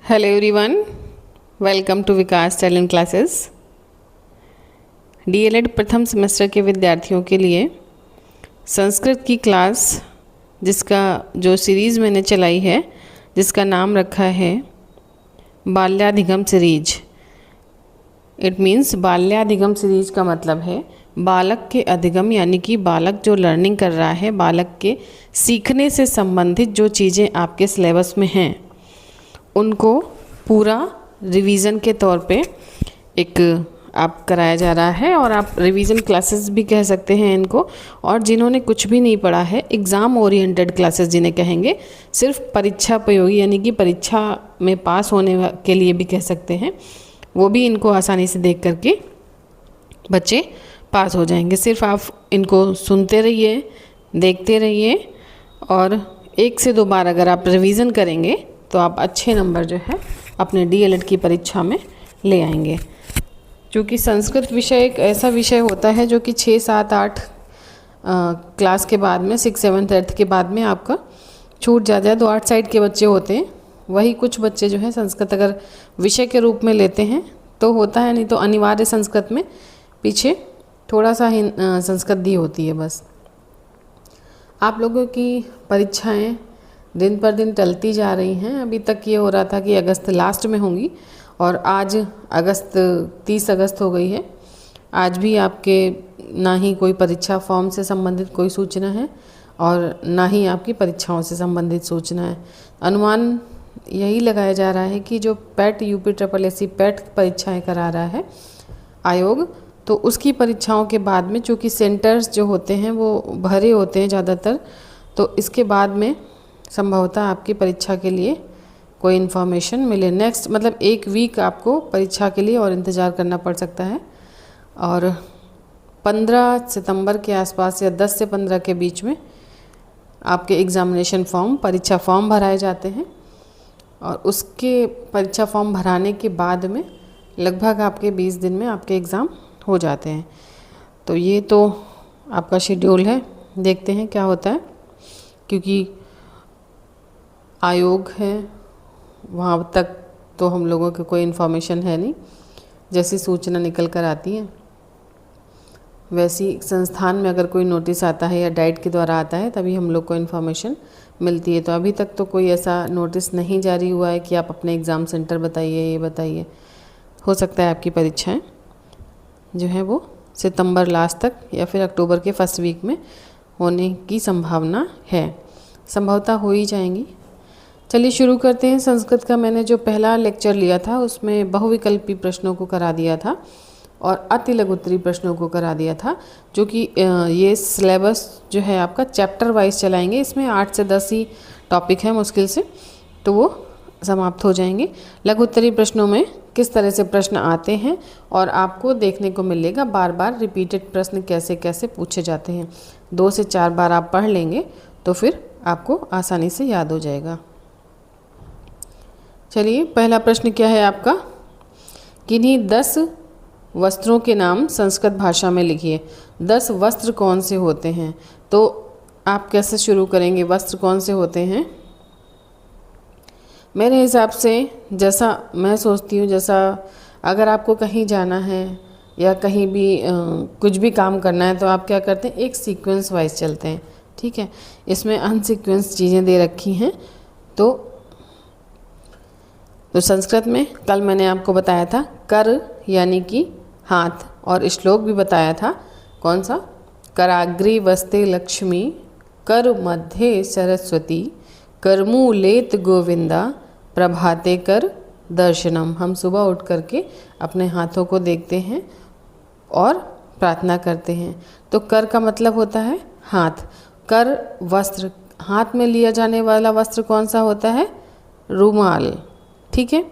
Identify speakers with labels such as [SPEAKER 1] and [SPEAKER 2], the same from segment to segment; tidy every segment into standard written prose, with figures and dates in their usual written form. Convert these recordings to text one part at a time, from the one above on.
[SPEAKER 1] Hello everyone, welcome to Vikas talent classes. DElEd प्रथम semester के विद्यार्थियों के लिए संस्कृत की क्लास जिसका जो सीरीज़ मैंने चलाई है जिसका नाम रखा है बाल्याधिगम सीरीज। इट मीन्स बाल्याधिगम सीरीज का मतलब है बालक के अधिगम, यानी कि बालक जो लर्निंग कर रहा है, बालक के सीखने से संबंधित जो चीज़ें आपके सिलेबस में हैं उनको पूरा रिवीजन के तौर पे एक आप कराया जा रहा है, और आप रिवीजन क्लासेस भी कह सकते हैं इनको। और जिन्होंने कुछ भी नहीं पढ़ा है, एग्ज़ाम ओरिएंटेड क्लासेस जिन्हें कहेंगे, सिर्फ परीक्षा उपयोगी यानी कि परीक्षा में पास होने के लिए भी कह सकते हैं, वो भी इनको आसानी से देख करके बच्चे पास हो जाएंगे। सिर्फ आप इनको सुनते रहिए, देखते रहिए, और 1 से 2 बार अगर आप रिवीजन करेंगे तो आप अच्छे नंबर जो है अपने डीएलएड की परीक्षा में ले आएंगे। क्योंकि संस्कृत विषय एक ऐसा विषय होता है जो कि 6, 7, 8 क्लास के बाद में 6, 7, 8 के बाद में आपका छूट जाता है। तो 8 साइड के बच्चे होते हैं, वही कुछ बच्चे जो है संस्कृत अगर विषय के रूप में लेते हैं तो होता है, नहीं तो अनिवार्य संस्कृत में पीछे थोड़ा सा संस्कृत दी होती है बस। आप लोगों की परीक्षाएं दिन पर दिन टलती जा रही हैं। अभी तक ये हो रहा था कि अगस्त लास्ट में होंगी, और आज 30 अगस्त हो गई है। आज भी आपके ना ही कोई परीक्षा फॉर्म से संबंधित कोई सूचना है और ना ही आपकी परीक्षाओं से संबंधित सूचना है। अनुमान यही लगाया जा रहा है कि जो पैट UPSSC पैट परीक्षाएं करा रहा है आयोग, तो उसकी परीक्षाओं के बाद में, चूँकि सेंटर्स जो होते हैं वो भरे होते हैं ज़्यादातर, तो इसके बाद में संभवतः आपकी परीक्षा के लिए कोई इन्फॉर्मेशन मिले। नेक्स्ट मतलब 1 वीक आपको परीक्षा के लिए और इंतज़ार करना पड़ सकता है। और 15 सितंबर के आसपास या 10 से 15 के बीच में आपके एग्ज़ामिनेशन फॉर्म, परीक्षा फॉर्म भराए जाते हैं, और उसके परीक्षा फॉर्म भराने के बाद में लगभग आपके 20 दिन में आपके एग्ज़ाम हो जाते हैं। तो ये तो आपका शेड्यूल है, देखते हैं क्या होता है। क्योंकि आयोग है, वहाँ तक तो हम लोगों की कोई इन्फॉर्मेशन है नहीं। जैसी सूचना निकल कर आती है वैसी संस्थान में अगर कोई नोटिस आता है या डाइट के द्वारा आता है तभी हम लोग को इन्फॉर्मेशन मिलती है। तो अभी तक तो कोई ऐसा नोटिस नहीं जारी हुआ है कि आप अपने एग्ज़ाम सेंटर बताइए, ये बताइए। हो सकता है आपकी परीक्षाएं जो हैं वो सितंबर लास्ट तक या फिर अक्टूबर के फर्स्ट वीक में होने की संभावना है, संभवतः हो ही जाएंगी। चलिए शुरू करते हैं। संस्कृत का मैंने जो पहला लेक्चर लिया था उसमें बहुविकल्पी प्रश्नों को करा दिया था और अति लघुत्तरी प्रश्नों को करा दिया था, जो कि ये सिलेबस जो है आपका चैप्टर वाइज चलाएंगे। इसमें 8 से 10 ही टॉपिक है मुश्किल से, तो वो समाप्त हो जाएंगे। लघुत्तरी प्रश्नों में किस तरह से प्रश्न आते हैं और आपको देखने को मिलेगा बार बार रिपीटेड प्रश्न कैसे कैसे पूछे जाते हैं। 2 से 4 बार आप पढ़ लेंगे तो फिर आपको आसानी से याद हो जाएगा। चलिए पहला प्रश्न क्या है आपका, किन्हीं 10 वस्त्रों के नाम संस्कृत भाषा में लिखिए। 10 वस्त्र कौन से होते हैं? तो आप कैसे शुरू करेंगे, वस्त्र कौन से होते हैं? मेरे हिसाब से जैसा मैं सोचती हूँ, जैसा अगर आपको कहीं जाना है या कहीं भी कुछ भी काम करना है तो आप क्या करते हैं, एक सीक्वेंस वाइज चलते हैं। ठीक है, इसमें अनसीक्वेंस चीज़ें दे रखी हैं। तो संस्कृत में कल मैंने आपको बताया था कर यानी कि हाथ, और श्लोक भी बताया था कौन सा, कराग्रे वस्ते लक्ष्मी कर मध्य सरस्वती करमूलेत गोविंदा प्रभाते कर दर्शनम। हम सुबह उठ करके अपने हाथों को देखते हैं और प्रार्थना करते हैं। तो कर का मतलब होता है हाथ। कर वस्त्र, हाथ में लिया जाने वाला वस्त्र कौन सा होता है, रुमाल। ठीक है।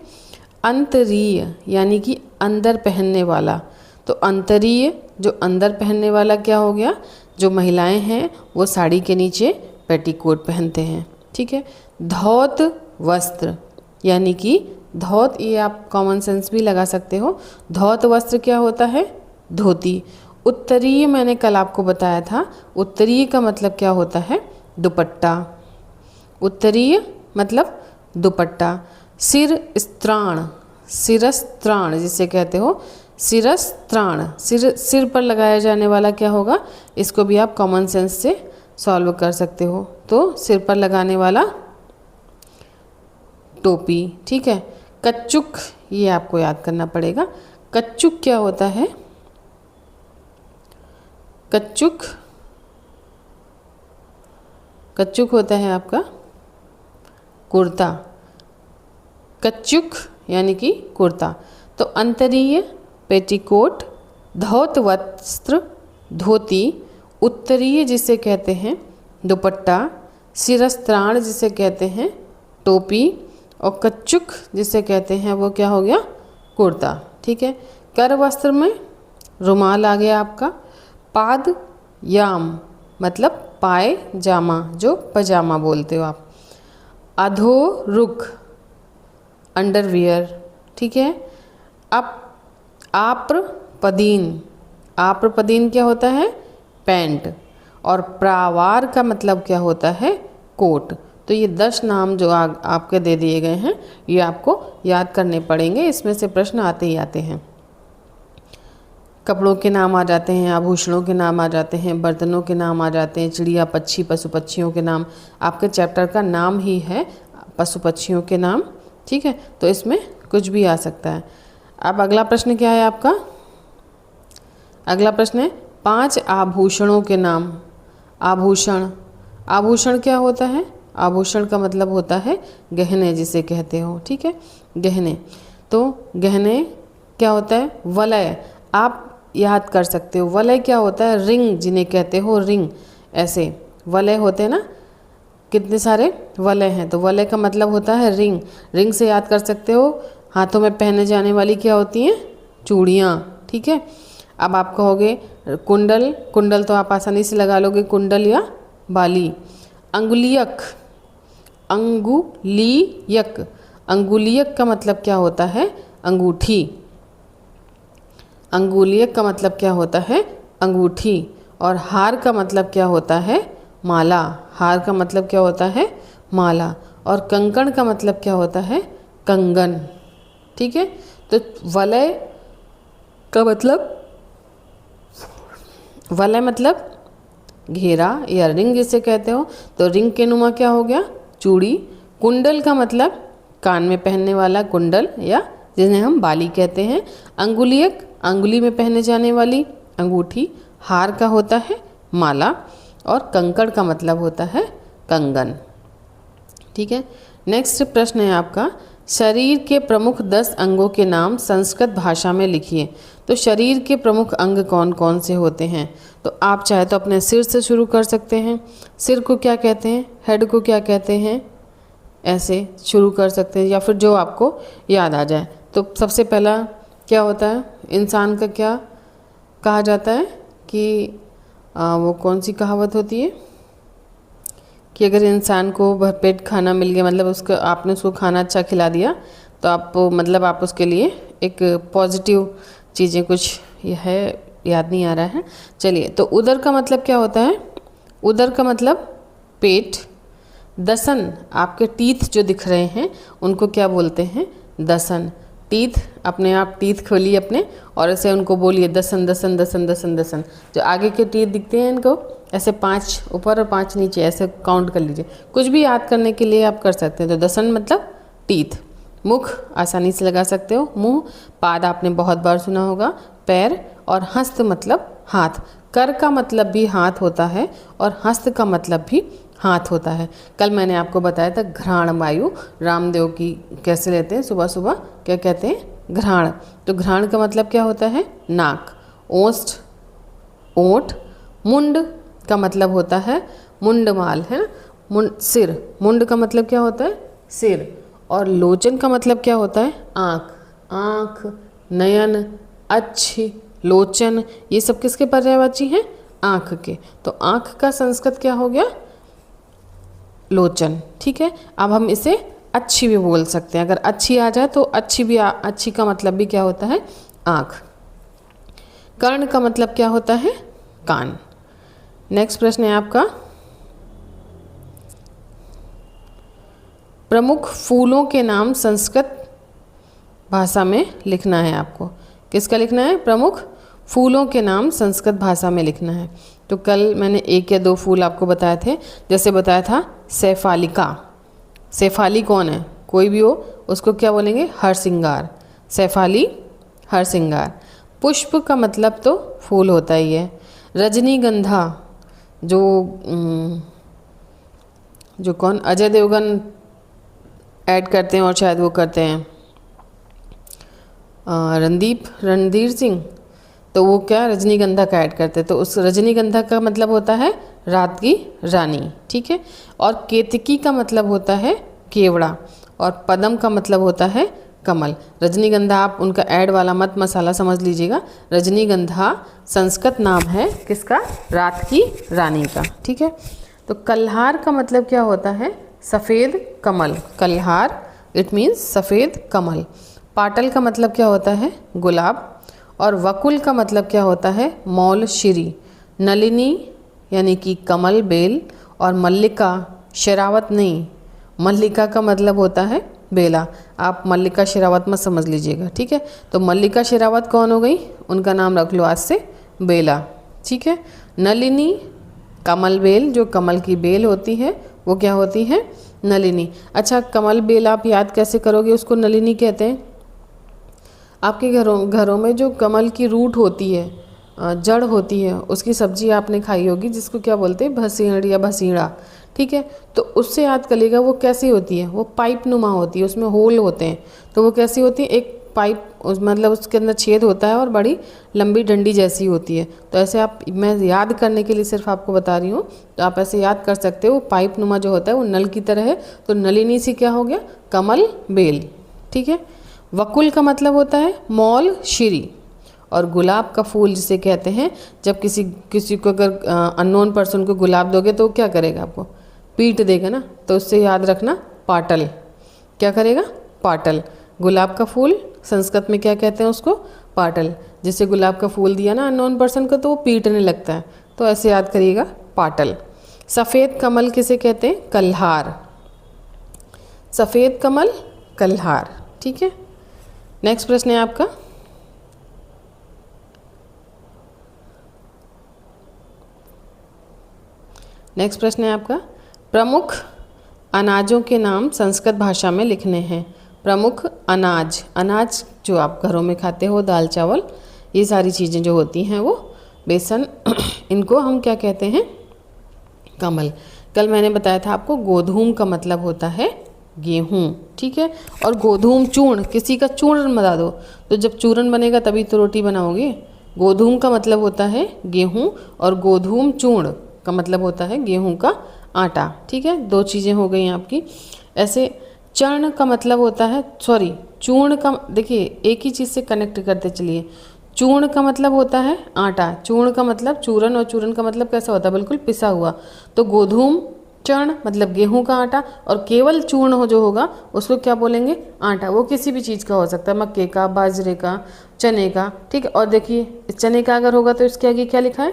[SPEAKER 1] अंतरीय यानी कि अंदर पहनने वाला, तो अंतरीय जो अंदर पहनने वाला क्या हो गया, जो महिलाएं हैं वो साड़ी के नीचे पेटीकोट पहनते हैं। ठीक है। धौत वस्त्र यानी कि धौत, ये आप कॉमन सेंस भी लगा सकते हो। धौत वस्त्र क्या होता है, धोती। उत्तरीय मैंने कल आपको बताया था, उत्तरीय का मतलब क्या होता है, दुपट्टा। उत्तरीय मतलब दुपट्टा। सिरस्त्राण, सिरस्त्राण जिसे कहते हो सिरस्त्राण, सिर पर लगाया जाने वाला क्या होगा, इसको भी आप कॉमन सेंस से सॉल्व कर सकते हो। तो सिर पर लगाने वाला टोपी, ठीक है। कच्चुक, ये आपको याद करना पड़ेगा। कच्चुक क्या होता है, कच्चुक, कच्चुक होता है आपका कुर्ता, कच्चुक यानी कि कुर्ता। तो अंतरीय पेटीकोट, धौत वस्त्र धोती, उत्तरीय जिसे कहते हैं दुपट्टा, सिरस्त्राण जिसे कहते हैं टोपी, और कच्चुक जिसे कहते हैं वो क्या हो गया, कुर्ता, ठीक है। कर वस्त्र में रुमाल आ गया आपका। पाद याम मतलब पाए जामा, जो पजामा बोलते हो आप। अधोरुख अंडरवियर, ठीक है। अब आप्रपदीन, आप्रपदीन क्या होता है, पैंट। और प्रावार का मतलब क्या होता है, कोट। तो ये 10 नाम जो आपके दे दिए गए हैं ये आपको याद करने पड़ेंगे, इसमें से प्रश्न आते ही आते हैं। कपड़ों के नाम आ जाते हैं, आभूषणों के नाम आ जाते हैं, बर्तनों के नाम आ जाते हैं, चिड़िया पक्षी पशु पक्षियों के नाम। आपके चैप्टर का नाम ही है पशु पक्षियों के नाम, ठीक है। तो इसमें कुछ भी आ सकता है। अब अगला प्रश्न क्या है आपका, अगला प्रश्न है 5 आभूषणों के नाम। आभूषण, आभूषण क्या होता है, आभूषण का मतलब होता है गहने जिसे कहते हो, ठीक है, गहने। तो गहने क्या होता है, वलय, आप याद कर सकते हो। वलय क्या होता है, रिंग जिन्हें कहते हो, रिंग। ऐसे वलय होते हैं ना, कितने सारे वलय हैं, तो वलय का मतलब होता है रिंग। रिंग से याद कर सकते हो। हाथों में पहने जाने वाली क्या होती हैं, चूड़ियाँ, ठीक है। अब आप कहोगे कुंडल, कुंडल तो आप आसानी से लगा लोगे, कुंडल या बाली। अंगुलियक, अंगुलियक, अंगुलियक का मतलब क्या होता है, अंगूठी। अंगुलियक का मतलब क्या होता है, अंगूठी। और हार का मतलब क्या होता है, माला। हार का मतलब क्या होता है, माला। और कंकण का मतलब क्या होता है, कंगन, ठीक है। तो वलय का मतलब, वलय मतलब घेरा या रिंग जिसे कहते हो, तो रिंग के नुमा क्या हो गया, चूड़ी। कुंडल का मतलब कान में पहनने वाला कुंडल या जिन्हें हम बाली कहते हैं। अंगुलियक, अंगुली में पहने जाने वाली अंगूठी। हार का होता है माला। और कंकड़ का मतलब होता है कंगन, ठीक है। नेक्स्ट प्रश्न है आपका, शरीर के प्रमुख 10 अंगों के नाम संस्कृत भाषा में लिखिए। तो शरीर के प्रमुख अंग कौन कौन से होते हैं, तो आप चाहे तो अपने सिर से शुरू कर सकते हैं। सिर को क्या कहते हैं, हेड को क्या कहते हैं, ऐसे शुरू कर सकते हैं, या फिर जो आपको याद आ जाए। तो सबसे पहला क्या होता है, इंसान का क्या कहा जाता है कि वो कौन सी कहावत होती है कि अगर इंसान को भरपेट खाना मिल गया, मतलब उसका आपने उसको खाना अच्छा खिला दिया, तो आप मतलब आप उसके लिए एक पॉजिटिव चीज़ें कुछ ये है, याद नहीं आ रहा है। चलिए, तो उदर का मतलब क्या होता है, उदर का मतलब पेट। दसन, आपके टीथ जो दिख रहे हैं उनको क्या बोलते हैं, दसन। टीथ, अपने आप टीथ खोलिए अपने और ऐसे उनको बोलिए दसन दसन दसन दसन दसन। जो आगे के टीथ दिखते हैं इनको ऐसे 5 ऊपर और 5 नीचे ऐसे काउंट कर लीजिए। कुछ भी याद करने के लिए आप कर सकते हैं। तो दसन मतलब टीथ। मुख आसानी से लगा सकते हो, मुंह। पाद आपने बहुत बार सुना होगा, पैर। और हस्त मतलब हाथ। कर का मतलब भी हाथ होता है और हस्त का मतलब भी हाथ होता है। कल मैंने आपको बताया था घ्राण वायु रामदेव की कैसे लेते हैं, सुबह सुबह क्या कहते हैं, घ्राण। तो घ्राण का मतलब क्या होता है, नाक। ओष्ठ, ओंठ। मुंड का मतलब होता है मुंडमाल, है ना, सिर। मुंड का मतलब क्या होता है, सिर। और लोचन का मतलब क्या होता है, आँख। आँख, नयन, अच्छी, लोचन, ये सब किसके पर्यायवाची हैं, आँख के। तो आँख का संस्कृत क्या हो गया, लोचन, ठीक है। अब हम इसे अच्छी भी बोल सकते हैं, अगर अच्छी आ जाए तो अच्छी भी अच्छी का मतलब भी क्या होता है, आँख। कर्ण का मतलब क्या होता है, कान। नेक्स्ट प्रश्न है आपका, प्रमुख फूलों के नाम संस्कृत भाषा में लिखना है आपको। किसका लिखना है? प्रमुख फूलों के नाम संस्कृत भाषा में लिखना है। तो कल मैंने 1 या 2 फूल आपको बताए थे, जैसे बताया था सैफालिका। सैफाली कौन है? कोई भी हो उसको क्या बोलेंगे? हरसिंगार। सैफाली हरसिंगार। पुष्प का मतलब तो फूल होता ही है। रजनीगंधा जो कौन अजय देवगन ऐड करते हैं और शायद वो करते हैं रणधीर सिंह, तो वो क्या रजनीगंधा का ऐड करते हैं। तो उस रजनीगंधा का मतलब होता है रात की रानी, ठीक है। और केतकी का मतलब होता है केवड़ा, और पदम का मतलब होता है कमल। रजनीगंधा आप उनका ऐड वाला मत मसाला समझ लीजिएगा। रजनीगंधा संस्कृत नाम है किसका? रात की रानी का, ठीक है। तो कल्हार का मतलब क्या होता है? सफ़ेद कमल। कल्हार इट मीन्स सफ़ेद कमल। पाटल का मतलब क्या होता है? गुलाब। और वकुल का मतलब क्या होता है? मौल शिरी। नलिनी यानी कि कमल बेल, और मल्लिका शेरावत नहीं, मल्लिका का मतलब होता है बेला। आप मल्लिका शेरावत मत समझ लीजिएगा, ठीक है। तो मल्लिका शेरावत कौन हो गई? उनका नाम रख लो आज से बेला, ठीक है। नलिनी कमल बेल, जो कमल की बेल होती है वो क्या होती है? नलिनी। अच्छा, कमल बेल आप याद कैसे करोगे? उसको नलिनी कहते हैं। आपके घरों में जो कमल की रूट होती है, जड़ होती है, उसकी सब्जी आपने खाई होगी, जिसको क्या बोलते हैं? भसीड़ या भसीड़ा, ठीक है। तो उससे याद कर लीजिएगा वो कैसी होती है? वो पाइप नुमा होती है, उसमें होल होते हैं। तो वो कैसी होती है? एक पाइप मतलब उसके अंदर छेद होता है और बड़ी लंबी डंडी जैसी होती है। तो ऐसे आप, मैं याद करने के लिए सिर्फ आपको बता रही हूँ, तो आप ऐसे याद कर सकते हो। पाइप नुमा जो होता है वो नल की तरह है। तो नलिनी से क्या हो गया? कमल बेल, ठीक है। वकुल का मतलब होता है मौल शिरी। और गुलाब का फूल जिसे कहते हैं, जब किसी को अगर अननोन पर्सन को गुलाब दोगे तो क्या करेगा? आपको पीट देगा ना। तो उससे याद रखना पाटल। क्या करेगा? पाटल। गुलाब का फूल संस्कृत में क्या कहते हैं? उसको पाटल। जिसे गुलाब का फूल दिया ना अननोन पर्सन को तो वो पीटने लगता है, तो ऐसे याद करिएगा पाटल। सफ़ेद कमल किसे कहते हैं? कल्हार। सफ़ेद कमल कल्हार, ठीक है। नेक्स्ट प्रश्न है आपका, नेक्स्ट प्रश्न है आपका, प्रमुख अनाजों के नाम संस्कृत भाषा में लिखने हैं। प्रमुख अनाज, अनाज जो आप घरों में खाते हो, दाल चावल, ये सारी चीज़ें जो होती हैं वो, बेसन, इनको हम क्या कहते हैं? कमल। कल मैंने बताया था आपको गोधूम का मतलब होता है गेहूँ, ठीक है। और गोधूम चूर्ण, किसी का चूर्ण बना दो तो जब चूर्ण बनेगा तभी तो रोटी बनाओगे। गोधूम का मतलब होता है गेहूँ, और गोधूम चूर्ण का मतलब होता है गेहूँ का आटा, ठीक है। 2 चीज़ें हो गई आपकी। ऐसे चर्ण का मतलब होता है, सॉरी चूर्ण का, देखिए एक ही चीज़ से कनेक्ट करते चलिए। चूर्ण का मतलब होता है आटा, चूर्ण का मतलब चूरन, और चूरन का मतलब कैसा होता है? बिल्कुल पिसा हुआ। तो गोधूम चर्ण मतलब गेहूं का आटा, और केवल चूर्ण हो जो होगा उसको क्या बोलेंगे? आटा। वो किसी भी चीज़ का हो सकता है, मक्के का, बाजरे का, चने का, ठीक है। और देखिए चने का अगर होगा तो इसके आगे क्या लिखा है?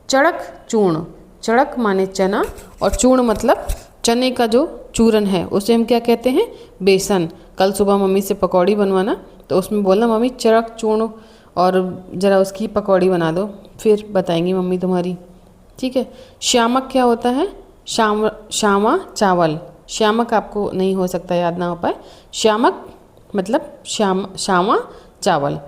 [SPEAKER 1] चड़क चूर्ण। चड़क माने चना, और चूर्ण मतलब चने का जो चूरन है उसे हम क्या कहते हैं? बेसन। कल सुबह मम्मी से पकौड़ी बनवाना, तो उसमें बोलना मम्मी चड़क चूर्ण और ज़रा उसकी पकौड़ी बना दो, फिर बताएंगी मम्मी तुम्हारी, ठीक है। श्यामक क्या होता है? श्यामा चावल। श्यामक आपको नहीं हो सकता याद ना हो पाए। श्यामक मतलब श्यामा चावल,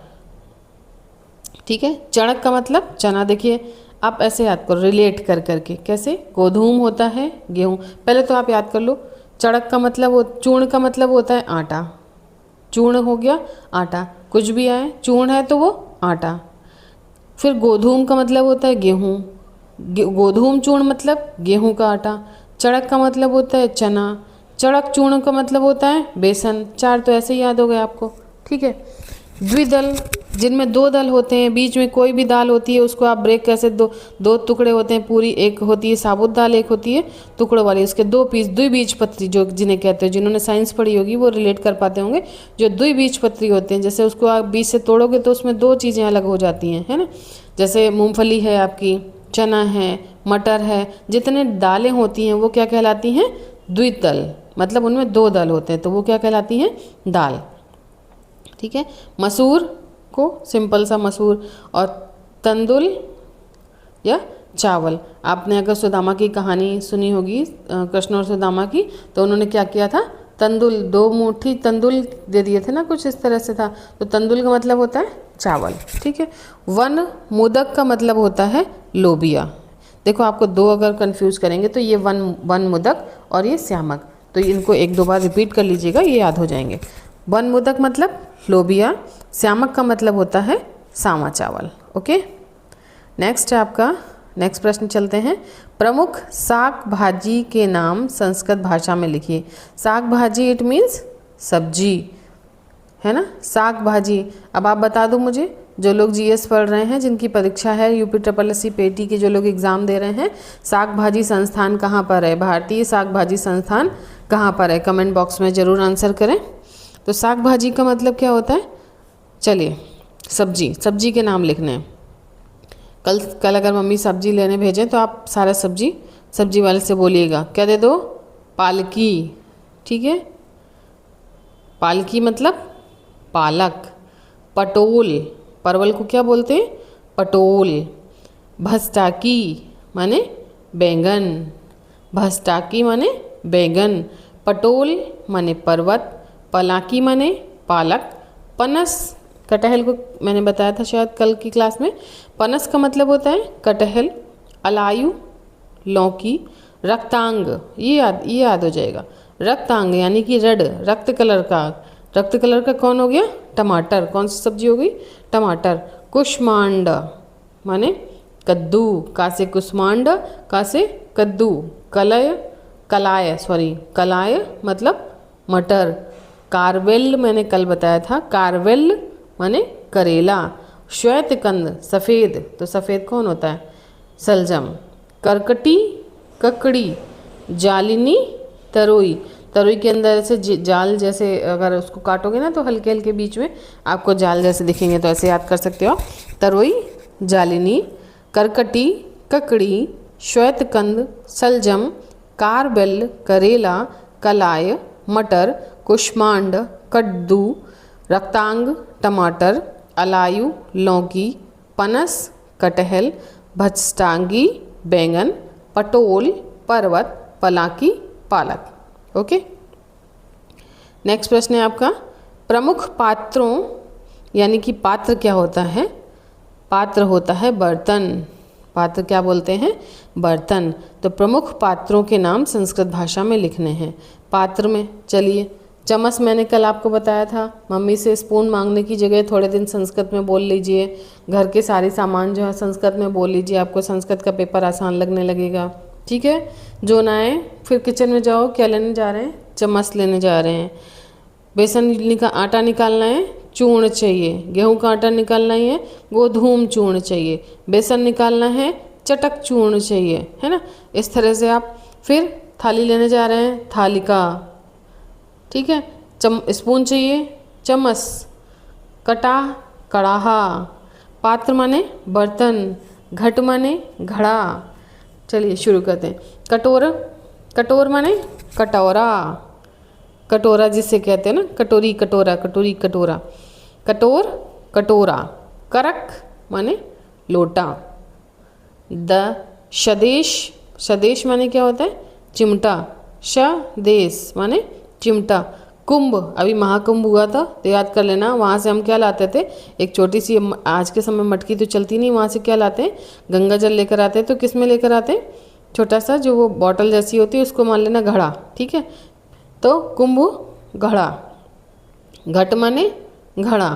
[SPEAKER 1] ठीक है। चणक का मतलब चना। देखिए आप ऐसे याद करो रिलेट कर करके, कैसे? गोधूम होता है गेहूँ, पहले तो आप याद कर लो। चणक का मतलब, चूर्ण का मतलब होता है आटा। चूर्ण हो गया आटा, कुछ भी आए चूर्ण है तो वो आटा। फिर गोधूम का मतलब होता है गेहूँ, गोधूम चूर्ण मतलब गेहूं का आटा। चड़क का मतलब होता है चना, चड़क चूर्ण का मतलब होता है बेसन। 4 तो ऐसे ही याद हो गए आपको, ठीक है। द्विदल, जिनमें 2 दल होते हैं, बीच में कोई भी दाल होती है उसको आप ब्रेक कैसे, दो टुकड़े होते हैं पूरी, एक होती है साबुत दाल, एक होती है टुकड़ों वाली, उसके 2 पीस, द्विबीजपत्री जो जिन्हें कहते हैं, जिन्होंने साइंस पढ़ी होगी वो रिलेट कर पाते होंगे। जो द्विबीजपत्री होते हैं, जैसे उसको आप बीज से तोड़ोगे तो उसमें 2 चीज़ें अलग हो जाती हैं, है ना। जैसे मूँगफली है आपकी, चना है, मटर है, जितने दालें होती हैं वो क्या कहलाती हैं? द्विदल, मतलब उनमें 2 दल होते हैं, तो वो क्या कहलाती हैं? दाल। ठीक है, मसूर को सिंपल सा मसूर, और तंदुल या चावल। आपने अगर सुदामा की कहानी सुनी होगी, कृष्ण और सुदामा की, तो उन्होंने क्या किया था? तंदुल, 2 मुट्ठी तंदुल दे दिए थे ना, कुछ इस तरह से था। तो तंदुल का मतलब होता है चावल। ठीक है, वन मुदक का मतलब होता है लोबिया। देखो आपको 2 अगर कंफ्यूज करेंगे तो ये वन मुदक और ये श्यामक, तो इनको 1-2 बार रिपीट कर लीजिएगा, ये याद हो जाएंगे। वन मुदक मतलब लोबिया, श्यामक का मतलब होता है सावा चावल। ओके, नेक्स्ट है आपका, नेक्स्ट प्रश्न चलते हैं। प्रमुख साग भाजी के नाम संस्कृत भाषा में लिखिए। साग भाजी इट मीन्स सब्जी, है ना, साग भाजी। अब आप बता दो मुझे, जो लोग जीएस पढ़ रहे हैं, जिनकी परीक्षा है, यूपी SSC पेटी के जो लोग एग्ज़ाम दे रहे हैं, साग भाजी संस्थान कहाँ पर है? भारतीय साग भाजी संस्थान कहाँ पर है? कमेंट बॉक्स में ज़रूर आंसर करें। तो साग भाजी का मतलब क्या होता है? चलिए, सब्जी, सब्जी के नाम लिखने हैं। कल अगर मम्मी सब्जी लेने भेजें तो आप सारा सब्जी वाले से बोलिएगा, क्या दे दो? पालकी। ठीक है, पालकी मतलब पालक। पटोल, परवल को क्या बोलते हैं? पटोल। भस्टाकी माने बैंगन, भस्टाकी माने बैंगन। पटोल माने पर्वत, पलाकी माने पालक। पनस, कटहल को मैंने बताया था शायद कल की क्लास में, पनस का मतलब होता है कटहल। अलायु लौकी। रक्तांग, ये याद हो जाएगा, रक्तांग यानी कि रेड, रक्त कलर का। रक्त कलर का कौन हो गया? टमाटर। कौन सी सब्जी हो गई? टमाटर। कुष्मांड माने कद्दू, का से कुष्मांड, का से कद्दू। कलाय मतलब मटर। कारवेल मैंने कल बताया था, कारवेल माने करेला। श्वेतकंद सफ़ेद, तो सफ़ेद कौन होता है? सलजम। करकटी ककड़ी। जालिनी तरोई, तरोई के अंदर ऐसे जाल जैसे, अगर उसको काटोगे ना तो हल्के हल्के बीच में आपको जाल जैसे दिखेंगे, तो ऐसे याद कर सकते हो। तरोई, जालिनी, करकटी, ककड़ी, श्वेतकंद, सलजम, कारबेल, करेला, कलाय, मटर, कुष्मांड, कद्दू, रक्तांग, टमाटर, अलायु लौकी, पनस कटहल, भस्टांगी बैंगन, पटोल पर्वत, पलाकी पालक। ओके, नेक्स्ट प्रश्न है आपका, प्रमुख पात्रों, यानी कि पात्र क्या होता है? पात्र होता है बर्तन। पात्र क्या बोलते हैं? बर्तन। तो प्रमुख पात्रों के नाम संस्कृत भाषा में लिखने हैं। पात्र में, चलिए, चम्मच मैंने कल आपको बताया था, मम्मी से स्पून मांगने की जगह थोड़े दिन संस्कृत में बोल लीजिए। घर के सारे सामान जो है संस्कृत में बोल लीजिए, आपको संस्कृत का पेपर आसान लगने लगेगा। ठीक है, जो ना आए फिर किचन में जाओ, क्या लेने जा रहे हैं? चम्मच लेने जा रहे हैं। बेसन का आटा निकालना है, चूर्ण चाहिए। गेहूं का आटा निकालना ही है, गोधूम चूर्ण चाहिए। बेसन निकालना है, चटक चूर्ण चाहिए, है ना। इस तरह से आप फिर थाली लेने जा रहे हैं, थालिका। ठीक है, स्पून चाहिए, चम्मच। कटा, कड़ाहा। पात्र माने बर्तन, घट माने घड़ा। चलिए शुरू करते हैं। कटोर माने कटोरा। कटोरा जिसे कहते हैं ना, कटोरी कटोरा, कटोरी कटोरा। कटोर कटोरा। करक माने लोटा। सदेश माने क्या होता है? चिमटा। देश माने चिमटा। कुंभ, अभी महाकुंभ हुआ था तो याद कर लेना, वहाँ से हम क्या लाते थे? एक छोटी सी, आज के समय मटकी तो चलती नहीं, वहाँ से क्या लाते हैं? गंगा जल लेकर आते हैं। तो किस में लेकर आते हैं? छोटा सा जो वो बॉटल जैसी होती है उसको मान लेना घड़ा। ठीक है, तो कुंभ घड़ा। घट माने घड़ा।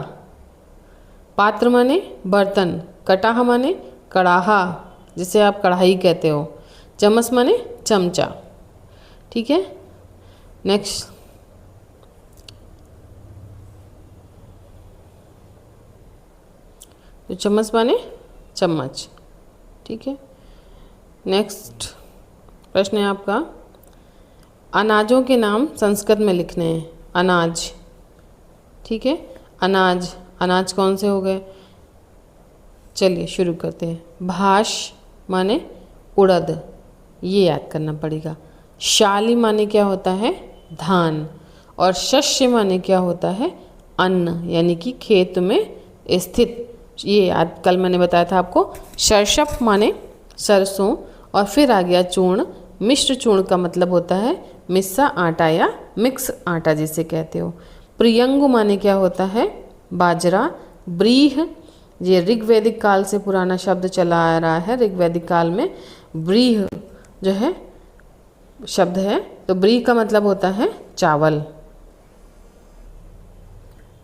[SPEAKER 1] पात्र माने बर्तन। कटाह माने कड़ाहा, जिसे आप कढ़ाई कहते हो। चम्मच माने चमचा। ठीक है, नेक्स्ट। तो चम्मच माने चम्मच। ठीक है, नेक्स्ट प्रश्न है आपका, अनाजों के नाम संस्कृत में लिखने हैं। अनाज। ठीक है, अनाज कौन से हो गए? चलिए शुरू करते हैं। भाष माने उड़द, ये याद करना पड़ेगा। शाली माने क्या होता है? धान। और शस्य माने क्या होता है, अन्न, यानी कि खेत में स्थित। ये आज कल मैंने बताया था आपको। सर्षप माने सरसों, और फिर आ गया चूर्ण। मिश्र चूर्ण का मतलब होता है मिस्सा आटा या मिक्स आटा जिसे कहते हो। प्रियंगु माने क्या होता है, बाजरा। ब्रीह, ये ऋग्वैदिक काल से पुराना शब्द चला आ रहा है। ऋग्वैदिक काल में ब्रीह जो है शब्द है, तो ब्रीह का मतलब होता है चावल।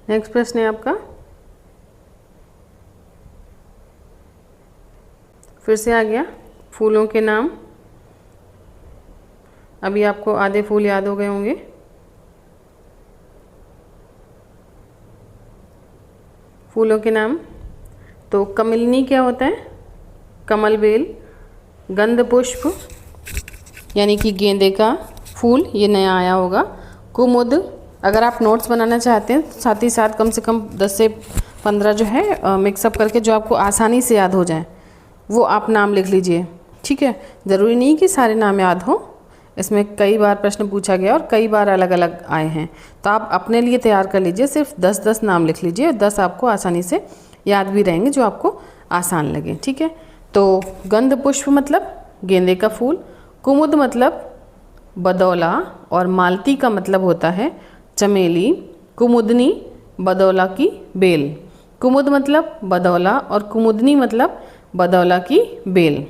[SPEAKER 1] नेक्स्ट प्रश्न है आपका, फिर से आ गया फूलों के नाम। अभी आपको आधे फूल याद हो गए होंगे। फूलों के नाम, तो कमलिनी क्या होता है, कमल बेल। गंध पुष्प यानी कि गेंदे का फूल, ये नया आया होगा। कुमुद, अगर आप नोट्स बनाना चाहते हैं तो साथ ही साथ कम से कम 10 से 15 जो है मिक्सअप करके जो आपको आसानी से याद हो जाए वो आप नाम लिख लीजिए, ठीक है। ज़रूरी नहीं कि सारे नाम याद हो, इसमें कई बार प्रश्न पूछा गया और कई बार अलग अलग आए हैं, तो आप अपने लिए तैयार कर लीजिए। सिर्फ 10-10 नाम लिख लीजिए, 10 आपको आसानी से याद भी रहेंगे जो आपको आसान लगे, ठीक है। तो गंध पुष्प मतलब गेंदे का फूल, कुमुद मतलब बदौला, और मालती का मतलब होता है चमेली। कुमुदनी, बदौला की बेल। कुमुद मतलब बदौला और कुमुदनी मतलब बदौला की बेल।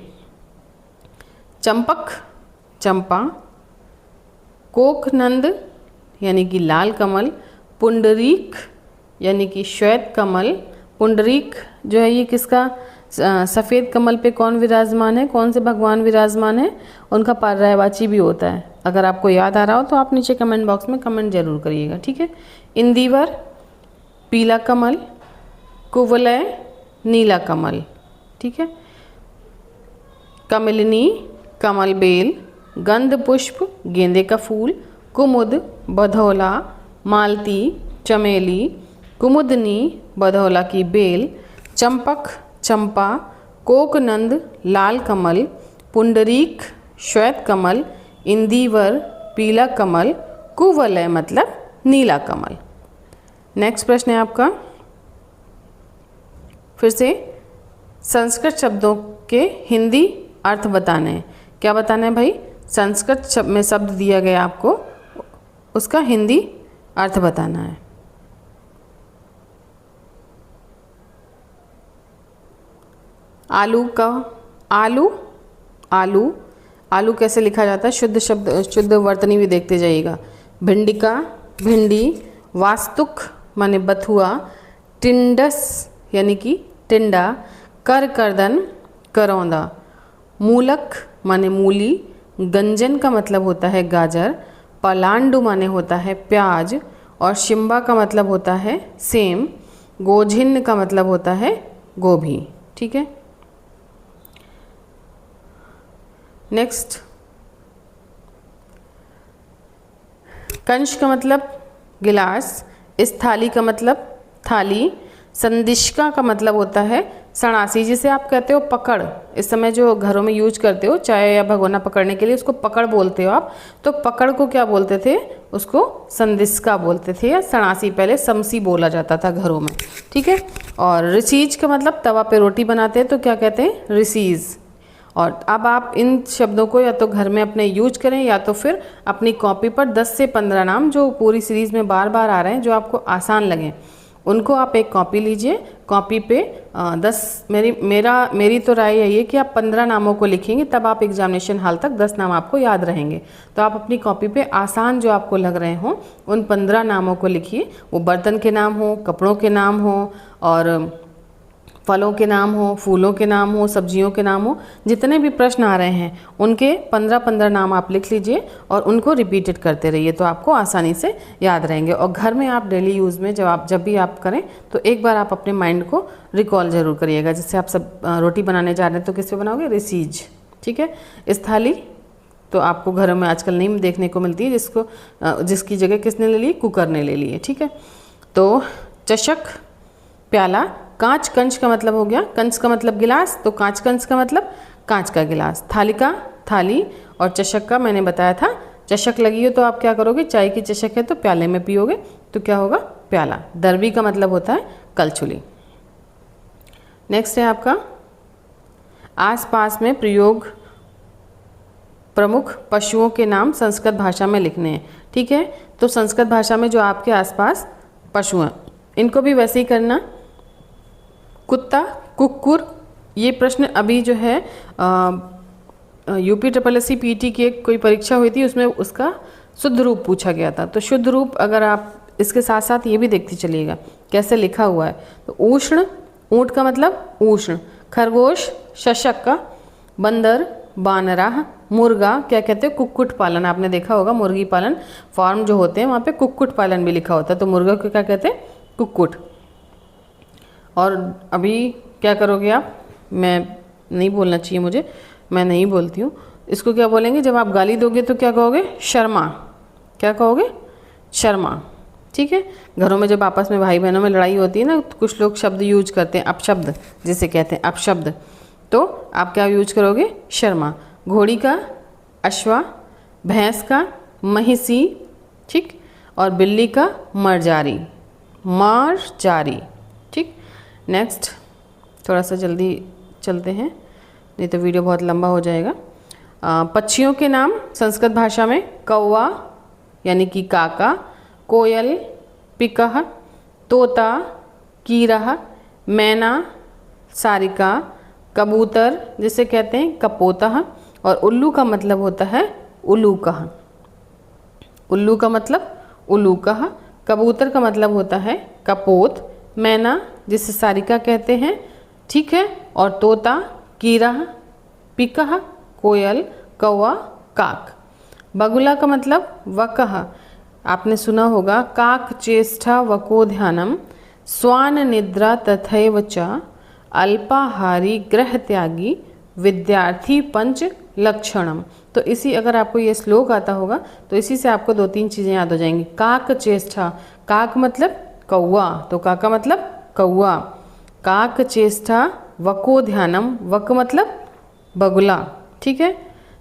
[SPEAKER 1] चंपक, चंपा। कोकनंद यानी कि लाल कमल। पुंडरीक यानी कि श्वेत कमल। पुंडरीक जो है ये किसका, सफ़ेद कमल पे कौन विराजमान है, कौन से भगवान विराजमान है, उनका पर्यायवाची भी होता है। अगर आपको याद आ रहा हो तो आप नीचे कमेंट बॉक्स में कमेंट जरूर करिएगा, ठीक है। इंदिवर, पीला कमल। कुवलय, नीला कमल, ठीक है। कमलिनी, कमल बेल। गंध पुष्प, गेंदे का फूल। कुमुद, बधौला। मालती, चमेली। कुमुदनी, बधौला की बेल। चंपक, चंपा। कोकनंद, लाल कमल। पुंडरीक, श्वेत कमल। इंदिवर, पीला कमल। कुवलय मतलब नीला कमल। नेक्स्ट प्रश्न है आपका, फिर से संस्कृत शब्दों के हिंदी अर्थ बताने हैं। क्या बताना है भाई, संस्कृत में शब्द दिया गया आपको, उसका हिंदी अर्थ बताना है। आलू का, आलू, आलू, आलू कैसे लिखा जाता है, शुद्ध शब्द, शुद्ध वर्तनी भी देखते जाइएगा। भिंडी का, भिंडी। वास्तुक माने बथुआ। टिंडस यानी कि टिंडा। करकर्दन, करौंदा। मूलक माने मूली। गंजन का मतलब होता है गाजर। पलांडु माने होता है प्याज। और शिम्बा का मतलब होता है सेम। गोझिन का मतलब होता है गोभी, ठीक है। नेक्स्ट, कंश का मतलब गिलास। इस थाली का मतलब थाली। संदिष्का का मतलब होता है सणासी, जिसे आप कहते हो पकड़। इस समय जो घरों में यूज करते हो चाय या भगोना पकड़ने के लिए, उसको पकड़ बोलते हो आप। तो पकड़ को क्या बोलते थे, उसको संदिष्का बोलते थे, या सणासी पहले समसी बोला जाता था घरों में, ठीक है। और रिसीज का मतलब तवा पे रोटी बनाते हैं तो क्या कहते हैं, रिसीज। और अब आप इन शब्दों को या तो घर में अपने यूज करें या तो फिर अपनी कॉपी पर 10 से 15 नाम जो पूरी सीरीज़ में बार बार आ रहे हैं, जो आपको आसान लगें, उनको आप एक कॉपी लीजिए। कॉपी पे 10, मेरी तो राय यही है कि आप 15 नामों को लिखेंगे, तब आप एग्जामिनेशन हॉल तक 10 नाम आपको याद रहेंगे। तो आप अपनी कॉपी पे आसान जो आपको लग रहे हों उन 15 नामों को लिखिए। वो बर्तन के नाम हो, कपड़ों के नाम हो, और फलों के नाम हो, फूलों के नाम हो, सब्जियों के नाम हो, जितने भी प्रश्न आ रहे हैं उनके 15-15 नाम आप लिख लीजिए और उनको रिपीटेड करते रहिए, तो आपको आसानी से याद रहेंगे। और घर में आप डेली यूज़ में जब भी आप करें तो एक बार आप अपने माइंड को रिकॉल ज़रूर करिएगा। जैसे आप सब रोटी बनाने जा रहे हैं तो किस पे बनाओगे, रिसीज, ठीक है। इस थाली तो आपको घरों में आजकल नहीं देखने को मिलती है, जिसकी जगह किसने ले ली, कुकर ने ले ली है, ठीक है। तो चषक, प्याला। कांच, कंच का मतलब हो गया, कंच का मतलब गिलास, तो कांच कंच का मतलब कांच का गिलास। थालिका, थाली। और चषक का मैंने बताया था चषक लगी हो तो आप क्या करोगे, चाय की चषक है तो प्याले में पियोगे, तो क्या होगा, प्याला। दरबी का मतलब होता है कलछुली। नेक्स्ट है आपका आसपास में प्रयोग प्रमुख पशुओं के नाम संस्कृत भाषा में लिखने हैं। ठीक है, तो संस्कृत भाषा में जो आपके आसपास पशु हैं इनको भी वैसे ही करना। कुत्ता, कुक्कुर, ये प्रश्न अभी जो है यूपी SSSC PT की एक कोई परीक्षा हुई थी, उसमें उसका शुद्ध रूप पूछा गया था। तो शुद्ध रूप अगर आप इसके साथ साथ ये भी देखते चलिएगा कैसे लिखा हुआ है। तो उष्ण, ऊँट का मतलब उष्ण, खरगोश, शशक का, बंदर, बानरा, मुर्गा, क्या कहते हैं, कुक्कुट पालन। आपने देखा होगा मुर्गी पालन फार्म जो होते हैं वहाँ पे कुक्कुट पालन भी लिखा होता है, तो मुर्गा को क्या कहते हैं, कुक्कुट। और अभी क्या करोगे आप, मैं नहीं बोलना चाहिए मुझे, मैं नहीं बोलती हूँ, इसको क्या बोलेंगे, जब आप गाली दोगे तो क्या कहोगे, शर्मा। क्या कहोगे, शर्मा। ठीक है, घरों में जब आपस में भाई बहनों में लड़ाई होती है ना, तो कुछ लोग शब्द यूज करते हैं, अपशब्द जिसे कहते हैं अपशब्द, तो आप क्या यूज करोगे, शर्मा। घोड़ी का अश्वा, भैंस का महिषी, ठीक, और बिल्ली का मरजारी, मारजारी। ठीक, नेक्स्ट थोड़ा सा जल्दी चलते हैं, नहीं तो वीडियो बहुत लंबा हो जाएगा। पक्षियों के नाम संस्कृत भाषा में कौवा यानी कि काका, कोयल, पिकह, तोता, कीरा, मैना, सारिका, कबूतर जिसे कहते हैं कपोतः, और उल्लू का मतलब होता है उलूकह। उल्लू का मतलब उलूकह, कबूतर का मतलब होता है कपोत, मैना जिसे सारिका कहते हैं, ठीक है, और तोता, कीरा, पिकह, कोयल, कौवा, काक। बगुला का मतलब वकह। आपने सुना होगा काक चेष्टा वको ध्यानम, स्वान निद्रा तथैव च, अल्पाहारी ग्रह त्यागी, विद्यार्थी पंच लक्षणम। तो इसी, अगर आपको ये श्लोक आता होगा तो इसी से आपको 2-3 चीज़ें याद हो जाएंगी। काक चेष्टा, काक मतलब कौवा, तो काका मतलब कौवा। काक चेष्टा वको ध्यानम, वक मतलब बगुला। ठीक है,